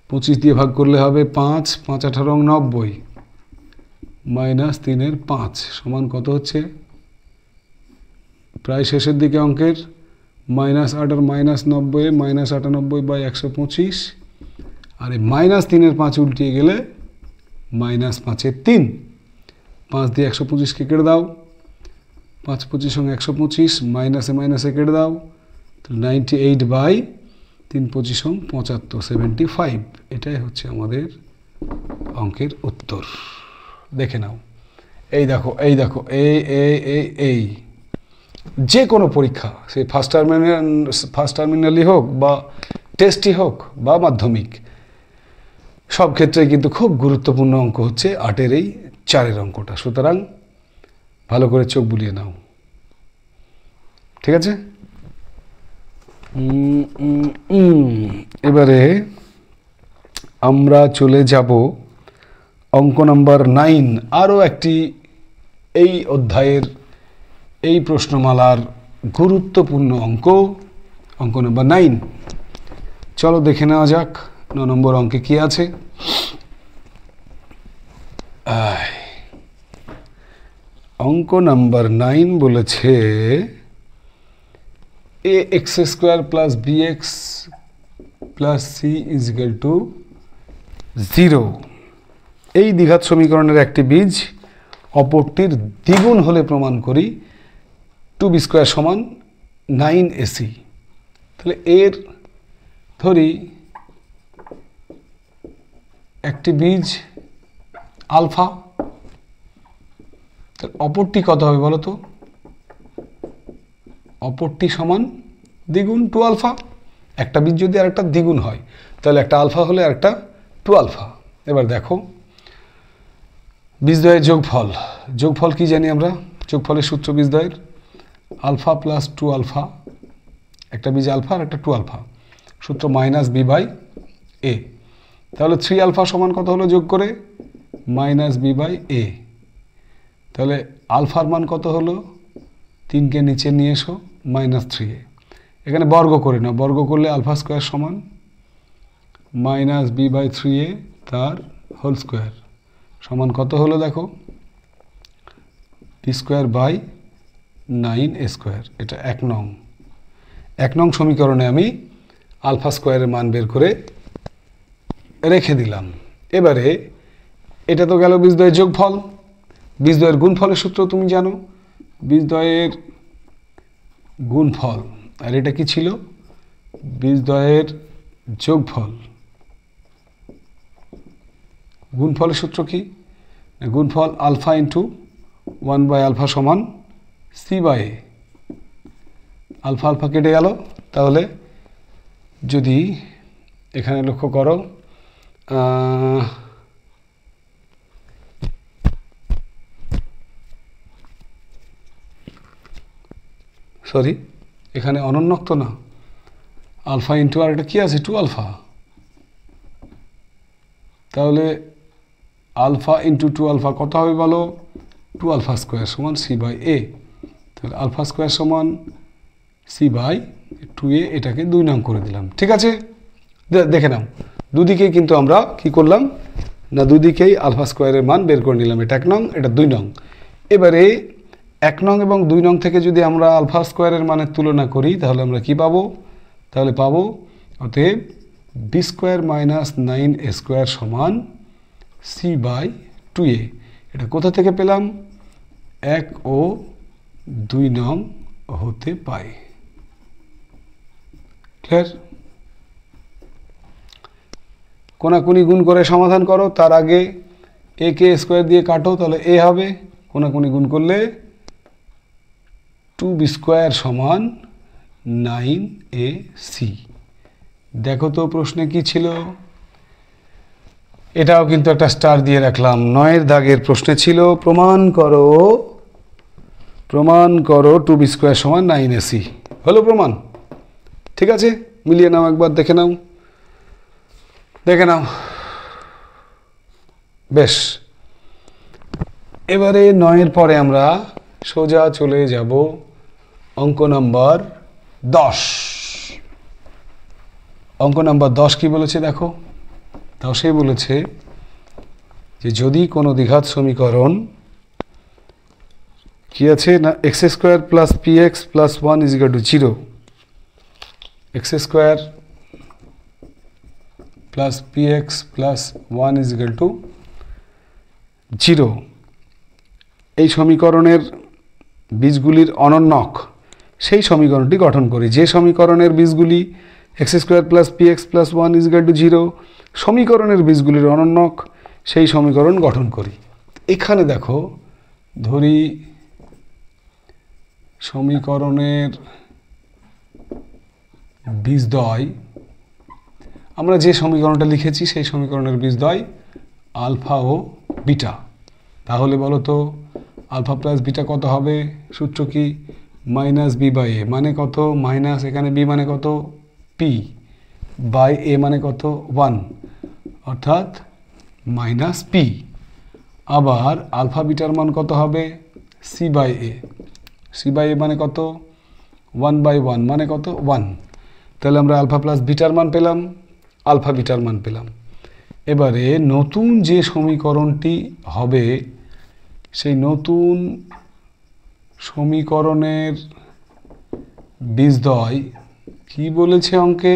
25 দিয়ে ভাগ করলে হবে 5, 5 18 90, -3 এর 5 সমান কত হচ্ছে, প্রায় শেষের দিকে অঙ্কের, -8 আর -90 -98/125, আর এই -3 এর 5 উল্টিয়ে গেলে -5 এর 3, 5 দিয়ে 125কে কেটে দাও, 5 25 125, মাইনাসে মাইনাসে কেটে দাও, তো 98/3 25 75, 75। এটাই হচ্ছে আমাদের অঙ্কের উত্তর। দেখে নাও, এই দেখো এই দেখো, এই যে কোনো পরীক্ষা, সে ফার্স্ট টার্মিনালি হোক বা টেস্টই হোক বা মাধ্যমিক, সব ক্ষেত্রে কিন্তু খুব গুরুত্বপূর্ণ অঙ্ক হচ্ছে 8-এর এই 4-এর অঙ্কটা। সুতরাং ভালো করে চোখ বুলিয়ে নাও, ঠিক আছে। এবারে আমরা চলে যাব অঙ্ক নাম্বার 9, আরও একটি এই অধ্যায়ের এই প্রশ্নমালার গুরুত্বপূর্ণ অঙ্ক, অঙ্ক নাম্বার 9। চলো দেখে নেওয়া যাক 9 নম্বর অঙ্কে কি আছে। অঙ্ক নাম্বার 9 বলেছে ax² + bx + c = 0। এই দ্বিঘাত সমীকরণের একটি বীজ অপরটির দ্বিগুণ হলে প্রমাণ করি 2b² = 9ac। তাহলে এর ধরি একটি বীজ আলফা, অপরটি কত হবে বলো তো, অপরটি সমান দ্বিগুণ 2 আলফা। একটা বীজ যদি আর একটা দ্বিগুণ হয়, তাহলে একটা আলফা হলে আর একটা 2 আলফা। এবার দেখো বীজদ্বয়ের যোগফল কি জানি আমরা, যোগফলের সূত্র বীজদ্বয়ের আলফা প্লাস 2 আলফা, একটা বীজ আলফা আর একটা 2 আলফা, সূত্র -b/a। তাহলে 3 আলফা সমান কত হলো যোগ করে মাইনাস বি বাই এ। তাহলে আলফার মান কত হলো 3কে নিচে নিয়ে এসো মাইনাস 3a। এখানে বর্গ করে নাও, বর্গ করলে আলফা স্কোয়ার সমান মাইনাস বি বাই 3a তার হোল স্কোয়ার সমান কত হলো দেখো B square by 9a square. এটা 1 নং সমীকরণে আমি আলফা স্কোয়ারের মান বের করে রেখে দিলাম। এবারে এটা তো গেল বীজদ্বয়ের যোগফল। বীজদ্বয়ের গুণফলের সূত্র তুমি জানো, বীজদ্বয়ের গুণফল। আর এটা কি ছিল বীজদ্বয়ের যোগফল। গুণফলের সূত্র কি? গুণফল আলফা ইন্টু 1 বাই আলফা সমান c by a. Alpha alpha কেটে গেল। তাহলে যদি এখানে লক্ষ্য করো সরি এখানে অনন্যক তো না, আলফা ইন্টু আর এটা কি আছে 2 আলফা। তাহলে আলফা ইন্টু 2 আলফা কত হবে বলো 2 আলফা স্কোয়ার সমান সি বাই এ। তাহলে আলফা স্কোয়ার সমান সি বাই 2a, এটাকে 2 নং করে দিলাম। ঠিক আছে, দেখে নাও দুদিকেই কিন্তু আমরা কি করলাম না দুদিকেই আলফা স্কোয়ারের মান বের করে নিলাম। এটা 1 নং, এটা 2 নং। এবারে 1 নং এবং 2 নং থেকে যদি আমরা আলফা স্কোয়ারের মানের তুলনা করি তাহলে আমরা কি পাবো? তাহলে পাবো অতএব b square minus 9a square সমান সি বাই 2a। এটা কোথা থেকে পেলাম? 1 ও 2 নং হতে পাই। ক্লিয়ার? কোনাকুনি গুণ করে সমাধান করো, তার আগে এ কে স্কোয়ার দিয়ে কাটো, তাহলে এ হবে। কোনাকুনি গুণ করলে 2b স্কোয়ার সমান 9ac। দেখো তো প্রশ্নে কি ছিল? এটাও কিন্তু একটা স্টার দিয়ে রাখলাম। 9 দাগের প্রশ্নে ছিল প্রমাণ করো 2b স্কোয়ার সমান 9ac। হলো প্রমাণ? ঠিক আছে, মিলিয়ে নাও একবার, দেখে নাও বেশ। এবারে 9 পরে আমরা সোজা চলে যাব অঙ্ক নাম্বার 10। অঙ্ক নাম্বার 10 কি বলেছে দেখো। তাও সে বলেছে যে যদি কোনো দ্বিঘাত সমীকরণ কি আছে না x square plus P x plus 1 is equal to 0, x square plus P x plus 1 is equal to 0, এই সমীকরণের বীজগুলির অনন্যক সেই সমীকরণটি গঠন করি। যে সমীকরণের বীজগুলি x square plus P x plus 1 is equal to 0 সমীকরণের বীজগুলির অনন্যক সেই সমীকরণ গঠন করি। এখানে দেখো ধরি সমীকরণের বীজদ্বয়, আমরা যে সমীকরণটা লিখেছি সেই সমীকরণের বীজদ্বয় আলফা ও বিটা। তাহলে বলো তো আলফা প্লাস বিটা কত হবে? সূত্র কি? মাইনাস বি বাই এ মানে কত? মাইনাস এখানে বি মানে কত? পি বাই এ মানে কত? 1, অর্থাৎ মাইনাস পি। আবার আলফা বিটার মান কত হবে? C by a. C by a মানে কত? 1 বাই 1 মানে কত? 1। তাহলে আমরা আলফা প্লাস বিটার মান পেলাম, আলফা বিটার মান পেলাম। এবারে নতুন যে সমীকরণটি হবে সেই নতুন সমীকরণের বীজদ্বয় কি বলেছে অঙ্কে?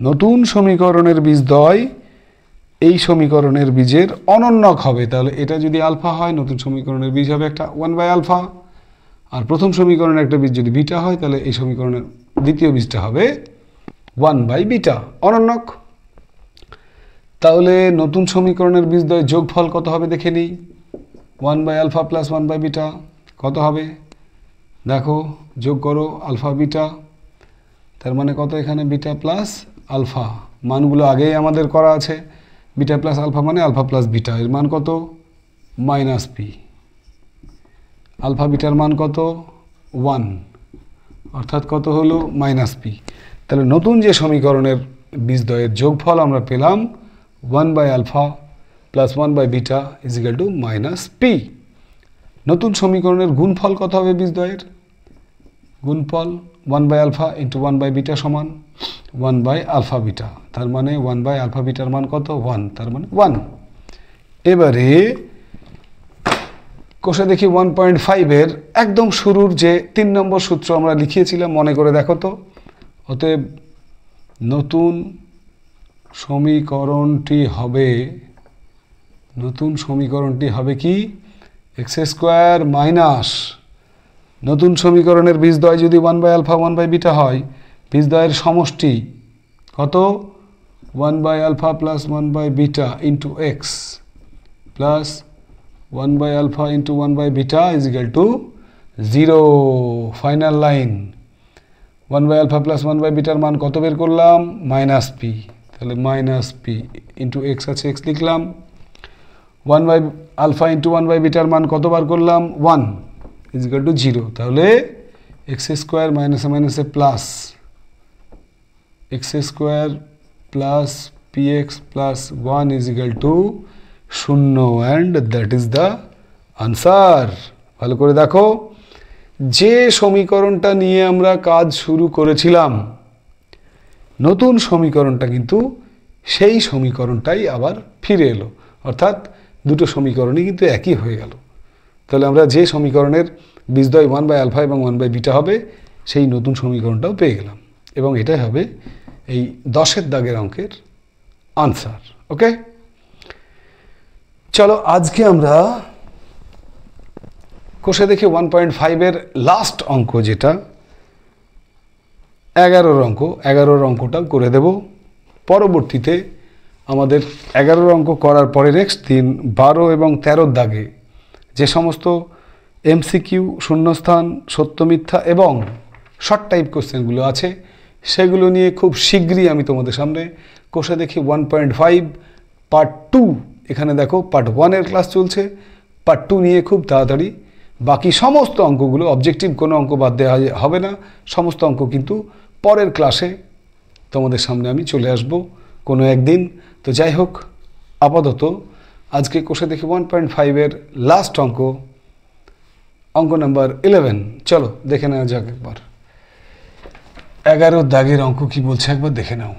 নতুন সমীকরণের বীজদ্বয় এই সমীকরণের বীজের অনন্যক হবে। তাহলে এটা যদি আলফা হয় নতুন সমীকরণের বীজ হবে একটা 1 বাই আলফা, আর প্রথম সমীকরণের একটা বীজ যদি বিটা হয় তাহলে এই সমীকরণের দ্বিতীয় বীজটা হবে 1 বাই বিটা, অনন্যক। তাহলে নতুন সমীকরণের বীজদ্বয় যোগফল কত হবে দেখে নিই। 1 by alpha plus 1 by beta কত হবে? দেখো যোগ করো আলফা বিটা, তার মানে কত? এখানে বিটা প্লাস আলফা, মানগুলো আগেই আমাদের করা আছে। বিটা প্লাস আলফা মানে আলফা প্লাস বিটা, এর মান কত? Minus P. আলফা বিটার মান কত? 1, অর্থাৎ কত হলো? Minus p. তাহলে নতুন যে সমীকরণের বীজদ্বয়ের যোগফল আমরা পেলাম 1/α plus 1/β is equal to minus p. নতুন সমীকরণের গুণফল কত হবে বীজদ্বয়ের? গুণফল 1/α ইন্টু 1/β সমান 1/α-β, তার মানে 1/α-βটার মান কত? 1, তার মানে 1। এবারে কোষে দেখি 1.5-এর একদম শুরুর যে 3 নম্বর সূত্র আমরা লিখিয়েছিলাম, মনে করে দেখো তো। অতএব নতুন সমীকরণটি হবে কি? x² মাইনাস নতুন সমীকরণের বীজদ্বয় যদি 1/α 1/β হয়, বীজদ্বয়ের সমষ্টি কত? 1/α plus 1/β into x plus 1/α into 1/β is equal to 0। Final line 1/α plus 1/βটার মান কত বের করলাম? Minus p. তাহলে মাইনাস পি ইন্টু এক্স আছে, এক্স লিখলাম। 1/α ইন্টু 1/βটার মান কত বার করলাম? 1 ইজ ইকুয়াল টু 0। তাহলে x² মাইনাসে মাইনাসে plus x² plus px plus 1 is equal to 0, and that is the answer. ভালো করে দেখো, যে সমীকরণটা নিয়ে আমরা কাজ শুরু করেছিলাম, নতুন সমীকরণটা কিন্তু সেই সমীকরণটাই আবার ফিরে এলো, অর্থাৎ দুটো সমীকরণই কিন্তু একই হয়ে গেল। তাহলে আমরা যে সমীকরণের বীজদ্বয় 1/α এবং 1/β হবে, সেই নতুন সমীকরণটাও পেয়ে গেলাম, এবং এটাই হবে এই 10-এর দাগের অঙ্কের আনসার। ওকে, চলো আজকে আমরা কোষে দেখি 1.5-এর লাস্ট অঙ্ক, যেটা 11-র অঙ্ক, 11-র অঙ্কটাও করে দেব। পরবর্তীতে আমাদের 11-র অঙ্ক করার পরে নেক্সট দিন 12 এবং 13-র দাগে যে সমস্ত এমসিকিউ, শূন্যস্থান, সত্য মিথ্যা এবং শর্ট টাইপ কোশ্চেনগুলো আছে, সেগুলো নিয়ে খুব শীঘ্রই আমি তোমাদের সামনে কোষে দেখি 1.5 পার্ট 2, এখানে দেখো পার্ট 1-এর ক্লাস চলছে, পার্ট 2 নিয়ে খুব তাড়াতাড়ি বাকি সমস্ত অঙ্কগুলো, অবজেক্টিভ কোনো অঙ্ক বাদ দেওয়া হবে না, সমস্ত অঙ্ক কিন্তু পরের ক্লাসে তোমাদের সামনে আমি চলে আসব কোনো একদিন। তো যাই হোক, আপাতত আজকে কোষে দেখি 1.5-এর লাস্ট অঙ্ক, অঙ্ক নাম্বার 11। চলো দেখে নেওয়া যাক একবার 11-র দাগের অঙ্ক কি বলছে, একবার দেখে নাও।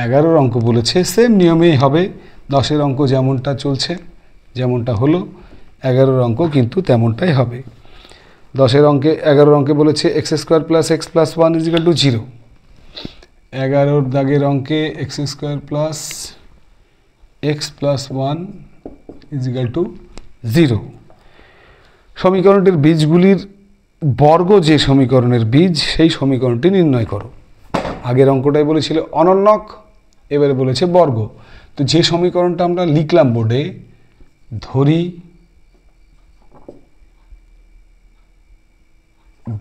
11-র অঙ্ক বলেছে সেম নিয়মেই হবে, 10-এর অঙ্ক যেমনটা চলছে, যেমনটা হলো, 11-র অঙ্ক কিন্তু তেমনটাই হবে। 11-র অঙ্কে বলেছে x² plus x plus 1 is equal to 0। 11-র দাগের অঙ্কে x² plus x plus 1 is equal to 0। সমীকরণটির বীজগুলির বর্গ, যে সমীকরণের বীজ, সেই সমীকরণটি নির্ণয় করো। আগের অঙ্কটাই বলেছিল অনন্যক, এবারে বলেছে বর্গ। তো যে সমীকরণটা আমরা লিখলাম বোর্ডে, ধরি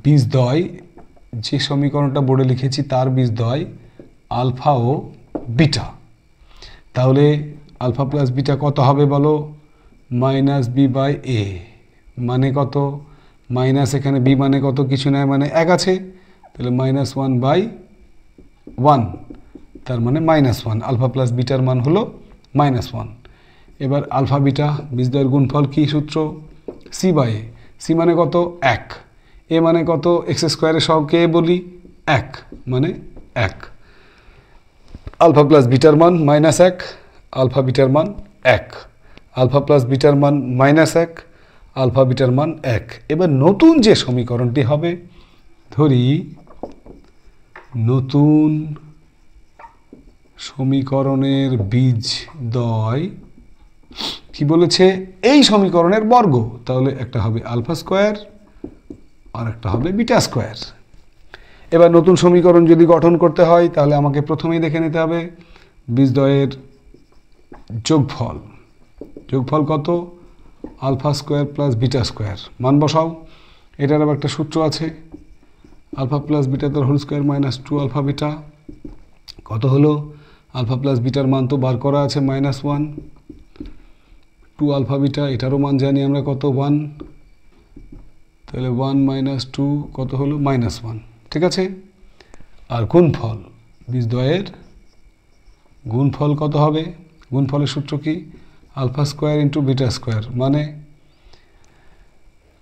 বীজদ্বয়, যে সমীকরণটা বোর্ডে লিখেছি তার বীজদ্বয় আলফা ও বিটা। তাহলে আলফা প্লাস বিটা কত হবে বলো? মাইনাস বি বাই এ, মানে কত? মাইনাস, এখানে বি মানে কত? কিছু নয়, মানে 1 আছে, তাহলে -1/1, তার মানে -1। আলফা প্লাস বিটার মান হলো -1। এবার আলফা বিটা বীজদ্বয়ের গুণফল কি সূত্র? C by a. সি মানে কত? 1। এ মানে কত? x² সহগকে এ বলি, 1 মানে 1। আলফা প্লাস বিটার মান -1, আলফা বিটার মান 1, আলফা প্লাস বিটার মান -1, আলফা বিটার মান 1। এবার নতুন যে সমীকরণটি হবে, ধরি নতুন সমীকরণের বীজদ্বয় কি বলেছে? এই সমীকরণের বর্গ। তাহলে একটা হবে আলফা স্কোয়ার আর একটা হবে বিটা স্কোয়ার। এবার নতুন সমীকরণ যদি গঠন করতে হয়, তাহলে আমাকে প্রথমেই দেখে নিতে হবে বীজদ্বয়ের যোগফল। যোগফল কত? Alpha square plus beta square. মান বসাও। এটার আবার একটা সূত্র আছে, আলফা প্লাস বিটা তার whole square minus 2 alpha beta. কত হলো? আলফা প্লাস বিটার মান তো বার করা আছে -1, 2 আলফা বিটা, এটারও মান জানি আমরা কত? 1। তাহলে 1 - 2 কত হলো? -1। ঠিক আছে। আর গুণফল বীজদ্বয়ের গুণফল কত হবে? গুণফলের সূত্র কি? Alpha square into beta square, মানে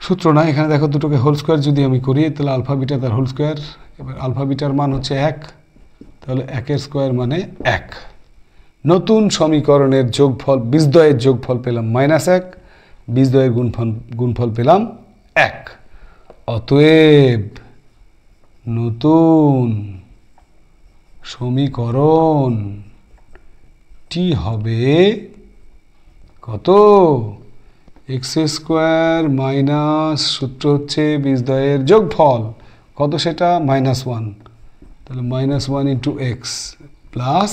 সূত্র না, এখানে দেখো দুটোকে হোল স্কোয়ার যদি আমি করি তাহলে আলফা বিটা তার হোল স্কোয়ার। এবার আলফা বিটার মান হচ্ছে 1, তাহলে 1 স্কোয়ার মানে 1। নতুন সমীকরণের যোগফল, বীজদ্বয়ের যোগফল পেলাম -1, বীজদ্বয়ের গুণফল পেলাম 1। অতএব নতুন সমীকরণটি হবে কত? এক্স স্কোয়ার মাইনাস, সূত্র হচ্ছে বীজদ্বয়ের যোগফল কত, সেটা -1, তাহলে -1 ইন্টু এক্স প্লাস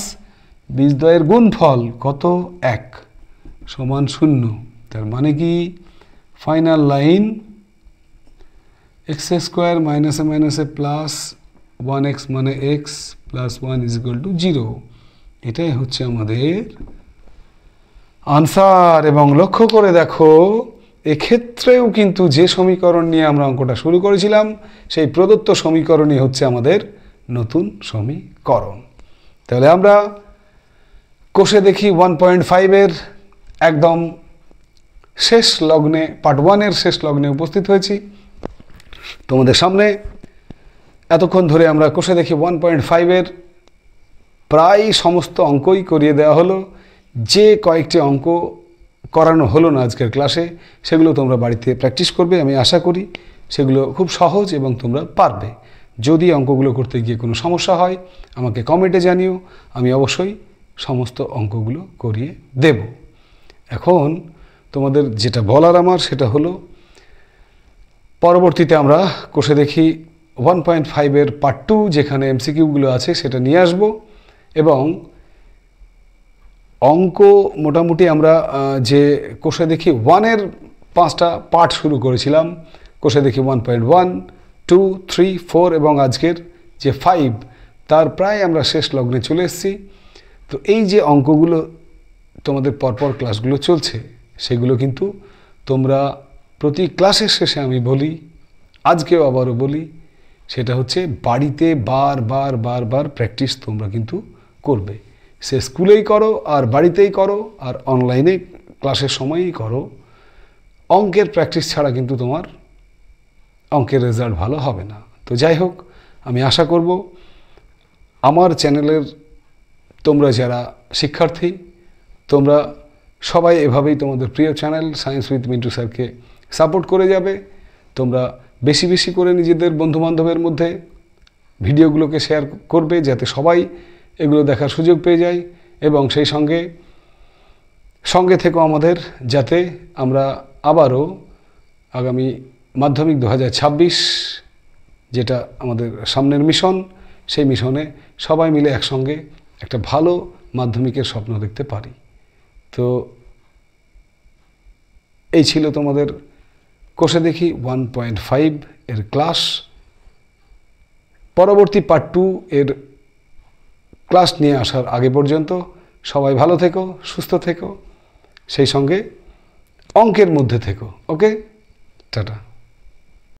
বীজদ্বয়ের গুণফল কত? 1 সমান 0। তার মানে কি ফাইনাল লাইন এক্স স্কোয়ার মাইনাসে মাইনাসে প্লাস 1x মানে x plus 1 is equal to 0। এটাই হচ্ছে আমাদের আনসার। এবং লক্ষ্য করে দেখো এক্ষেত্রেও কিন্তু যে সমীকরণ নিয়ে আমরা অঙ্কটা শুরু করেছিলাম সেই প্রদত্ত সমীকরণই হচ্ছে আমাদের নতুন সমীকরণ। তাহলে আমরা কোষে দেখি 1.5-এর একদম শেষ লগ্নে, পার্ট 1-এর শেষ লগ্নে উপস্থিত হয়েছি তোমাদের সামনে। এতক্ষণ ধরে আমরা কোষে দেখি 1.5-এর প্রায় সমস্ত অঙ্কই করিয়ে দেওয়া হলো। যে কয়েকটি অঙ্ক করানো হলো না আজকের ক্লাসে সেগুলো তোমরা বাড়িতে প্র্যাকটিস করবে, আমি আশা করি সেগুলো খুব সহজ এবং তোমরা পারবে। যদি অঙ্কগুলো করতে গিয়ে কোনো সমস্যা হয় আমাকে কমেন্টে জানিও, আমি অবশ্যই সমস্ত অঙ্কগুলো করিয়ে দেব। এখন তোমাদের যেটা বলার আমার সেটা হলো পরবর্তীতে আমরা কোষে দেখি 1.5-এর পার্ট 2 যেখানে এমসিকিউগুলো আছে সেটা নিয়ে আসব। এবং অঙ্ক মোটামুটি আমরা যে কোষে দেখি 1-এর 5টা পার্ট শুরু করেছিলাম, কোষে দেখি 1.1, 2, 3, 4 এবং আজকের যে 5, তার প্রায় আমরা শেষ লগ্নে চলে এসেছি। তো এই যে অঙ্কগুলো তোমাদের পরপর ক্লাসগুলো চলছে সেগুলো কিন্তু তোমরা প্রতি ক্লাসের শেষে আমি বলি, আজকেও আবারও বলি, সেটা হচ্ছে বাড়িতে বারবার প্র্যাকটিস তোমরা কিন্তু করবে। সে স্কুলেই করো আর বাড়িতেই করো আর অনলাইনে ক্লাসের সময়ই করো, অঙ্কের প্র্যাকটিস ছাড়া কিন্তু তোমার অঙ্কের রেজাল্ট ভালো হবে না। তো যাই হোক, আমি আশা করব আমার চ্যানেলের তোমরা যারা শিক্ষার্থী তোমরা সবাই এভাবেই তোমাদের প্রিয় চ্যানেল সায়েন্স উইথ মিন্টু স্যারকে সাপোর্ট করে যাবে। তোমরা বেশি বেশি করে নিজেদের বন্ধুবান্ধবের মধ্যে ভিডিওগুলোকে শেয়ার করবে যাতে সবাই এগুলো দেখার সুযোগ পেয়ে যায়। এবং সেই সঙ্গে থেকেও আমাদের, যাতে আমরা আবারও আগামী মাধ্যমিক 2026 যেটা আমাদের সামনের মিশন, সেই মিশনে সবাই মিলে একসঙ্গে একটা ভালো মাধ্যমিকের স্বপ্ন দেখতে পারি। তো এই ছিল তোমাদের কোষে দেখি 1.5-এর ক্লাস। পরবর্তী পার্ট 2-এর ক্লাস নিয়ে আসার আগে পর্যন্ত সবাই ভালো থেকো, সুস্থ থেকো, সেই সঙ্গে অঙ্কের মধ্যে থেকো। ওকে, টাটা।